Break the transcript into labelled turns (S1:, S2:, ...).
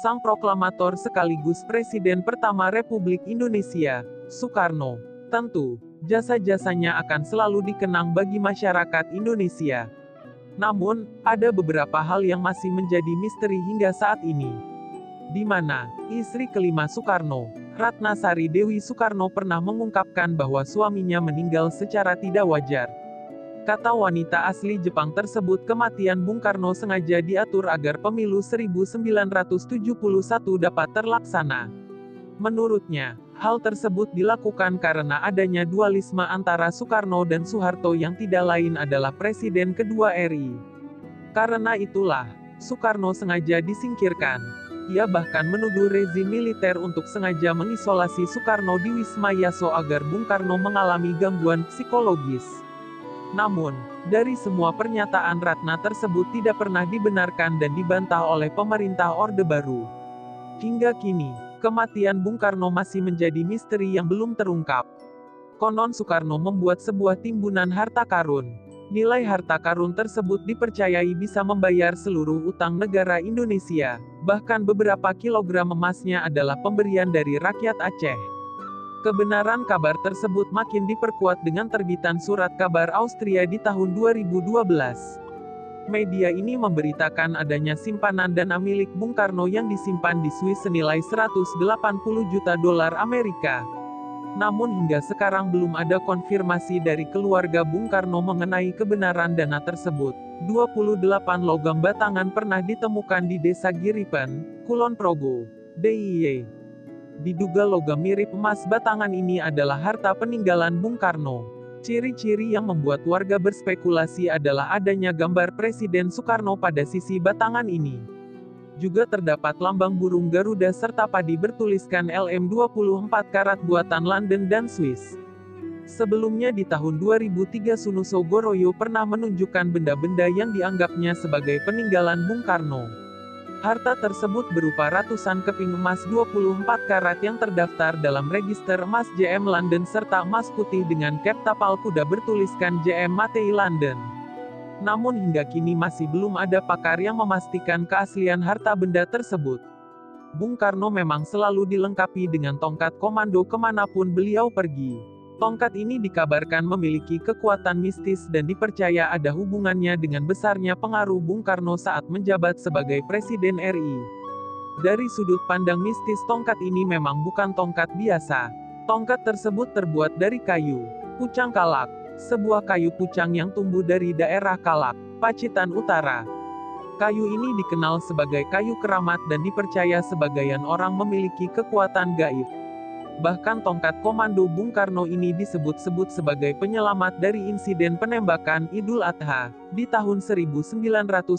S1: sang proklamator sekaligus Presiden pertama Republik Indonesia, Soekarno. Tentu, jasa-jasanya akan selalu dikenang bagi masyarakat Indonesia. Namun, ada beberapa hal yang masih menjadi misteri hingga saat ini. Di mana, istri kelima Soekarno, Ratnasari Dewi Soekarno pernah mengungkapkan bahwa suaminya meninggal secara tidak wajar. Kata wanita asli Jepang tersebut kematian Bung Karno sengaja diatur agar pemilu 1971 dapat terlaksana. Menurutnya, hal tersebut dilakukan karena adanya dualisme antara Soekarno dan Soeharto yang tidak lain adalah Presiden kedua RI. Karena itulah, Soekarno sengaja disingkirkan. Ia bahkan menuduh rezim militer untuk sengaja mengisolasi Soekarno di Wisma Yaso agar Bung Karno mengalami gangguan psikologis. Namun, dari semua pernyataan Ratna tersebut tidak pernah dibenarkan dan dibantah oleh pemerintah Orde Baru. Hingga kini, kematian Bung Karno masih menjadi misteri yang belum terungkap. Konon Soekarno membuat sebuah timbunan harta karun. Nilai harta karun tersebut dipercayai bisa membayar seluruh utang negara Indonesia. Bahkan beberapa kilogram emasnya adalah pemberian dari rakyat Aceh. Kebenaran kabar tersebut makin diperkuat dengan terbitan surat kabar Austria di tahun 2012. Media ini memberitakan adanya simpanan dana milik Bung Karno yang disimpan di Swiss senilai 180 juta dolar Amerika. Namun hingga sekarang belum ada konfirmasi dari keluarga Bung Karno mengenai kebenaran dana tersebut. 28 logam batangan pernah ditemukan di Desa Giripen, Kulon Progo, DIY. Diduga logam mirip emas batangan ini adalah harta peninggalan Bung Karno. Ciri-ciri yang membuat warga berspekulasi adalah adanya gambar Presiden Soekarno pada sisi batangan ini. Juga terdapat lambang burung Garuda serta padi bertuliskan LM 24 karat buatan London dan Swiss. Sebelumnya di tahun 2003 Sunuso Goroyo pernah menunjukkan benda-benda yang dianggapnya sebagai peninggalan Bung Karno. Harta tersebut berupa ratusan keping emas 24 karat yang terdaftar dalam register emas JM London serta emas putih dengan cap tapal kuda bertuliskan JM Matei London. Namun hingga kini masih belum ada pakar yang memastikan keaslian harta benda tersebut. Bung Karno memang selalu dilengkapi dengan tongkat komando kemanapun beliau pergi. Tongkat ini dikabarkan memiliki kekuatan mistis dan dipercaya ada hubungannya dengan besarnya pengaruh Bung Karno saat menjabat sebagai Presiden RI. Dari sudut pandang mistis tongkat ini memang bukan tongkat biasa. Tongkat tersebut terbuat dari kayu pucang kalak, sebuah kayu pucang yang tumbuh dari daerah Kalak, Pacitan Utara. Kayu ini dikenal sebagai kayu keramat dan dipercaya sebagian orang memiliki kekuatan gaib. Bahkan tongkat komando Bung Karno ini disebut-sebut sebagai penyelamat dari insiden penembakan Idul Adha di tahun 1962.